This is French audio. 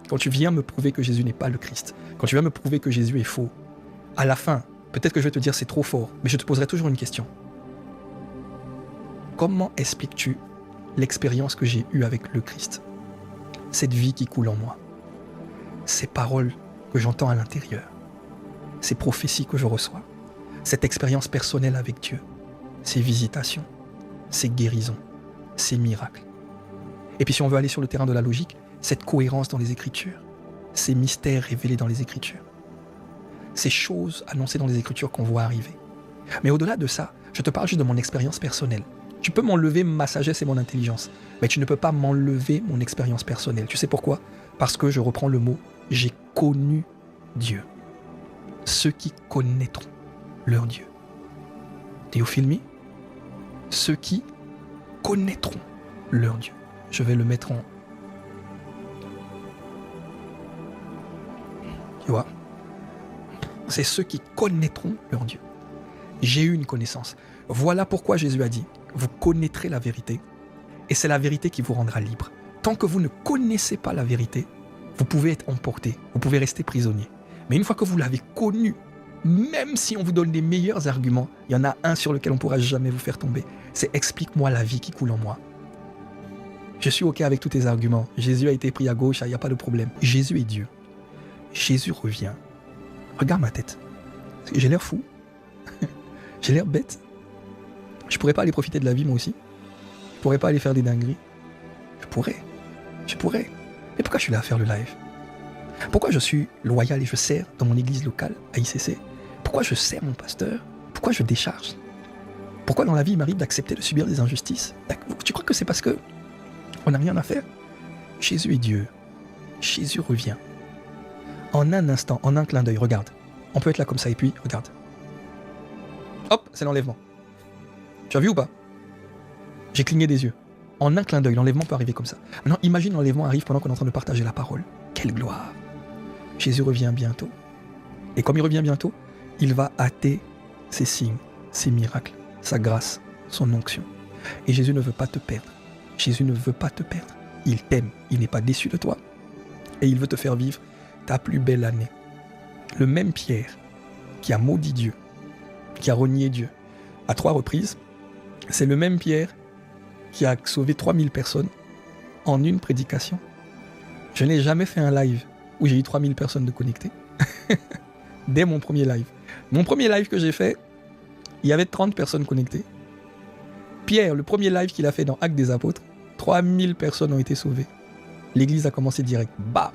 quand tu viens me prouver que Jésus n'est pas le Christ, quand tu viens me prouver que Jésus est faux, à la fin, peut-être que je vais te dire c'est trop fort, mais je te poserai toujours une question. Comment expliques-tu l'expérience que j'ai eue avec le Christ? Cette vie qui coule en moi, ces paroles que j'entends à l'intérieur, ces prophéties que je reçois, cette expérience personnelle avec Dieu, ces visitations, ces guérisons, ces miracles. Et puis si on veut aller sur le terrain de la logique, cette cohérence dans les Écritures, ces mystères révélés dans les Écritures, ces choses annoncées dans les Écritures qu'on voit arriver. Mais au-delà de ça, je te parle juste de mon expérience personnelle. Tu peux m'enlever ma sagesse et mon intelligence, mais tu ne peux pas m'enlever mon expérience personnelle. Tu sais pourquoi? Parce que je reprends le mot, j'ai connu Dieu. Ceux qui connaîtront leur Dieu. Do you feel me? Ceux qui connaîtront leur Dieu. Je vais le mettre en... Tu vois? C'est ceux qui connaîtront leur Dieu. J'ai eu une connaissance. Voilà pourquoi Jésus a dit, vous connaîtrez la vérité, et c'est la vérité qui vous rendra libre. Tant que vous ne connaissez pas la vérité, vous pouvez être emporté, vous pouvez rester prisonnier. Mais une fois que vous l'avez connu, même si on vous donne les meilleurs arguments, il y en a un sur lequel on ne pourra jamais vous faire tomber. C'est explique-moi la vie qui coule en moi. Je suis OK avec tous tes arguments. Jésus a été pris à gauche, il n'y a pas de problème. Jésus est Dieu. Jésus revient. Regarde ma tête. J'ai l'air fou. J'ai l'air bête. Je pourrais pas aller profiter de la vie moi aussi. Je pourrais pas aller faire des dingueries. Je pourrais. Mais pourquoi je suis là à faire le live? Pourquoi je suis loyal et je sers dans mon église locale à ICC? Pourquoi je sers mon pasteur? Pourquoi je décharge? Pourquoi dans la vie il m'arrive d'accepter de subir des injustices? Tu crois que c'est parce que on n'a rien à faire? Jésus est Dieu. Jésus revient. En un instant, en un clin d'œil, regarde. On peut être là comme ça et puis, regarde. Hop, c'est l'enlèvement. Tu as vu ou pas? J'ai cligné des yeux. En un clin d'œil, l'enlèvement peut arriver comme ça. Maintenant, imagine l'enlèvement arrive pendant qu'on est en train de partager la parole. Quelle gloire! Jésus revient bientôt. Et comme il revient bientôt, il va hâter ses signes, ses miracles, sa grâce, son onction. Et Jésus ne veut pas te perdre. Jésus ne veut pas te perdre. Il t'aime, il n'est pas déçu de toi. Et il veut te faire vivre ta plus belle année. Le même Pierre qui a maudit Dieu, qui a renié Dieu à 3 reprises, c'est le même Pierre qui a sauvé 3000 personnes en une prédication. Je n'ai jamais fait un live où j'ai eu 3000 personnes de connectées. Dès mon premier live. Mon premier live que j'ai fait, il y avait 30 personnes connectées. Pierre, le premier live qu'il a fait dans Actes des Apôtres, 3000 personnes ont été sauvées. L'église a commencé direct. Bah,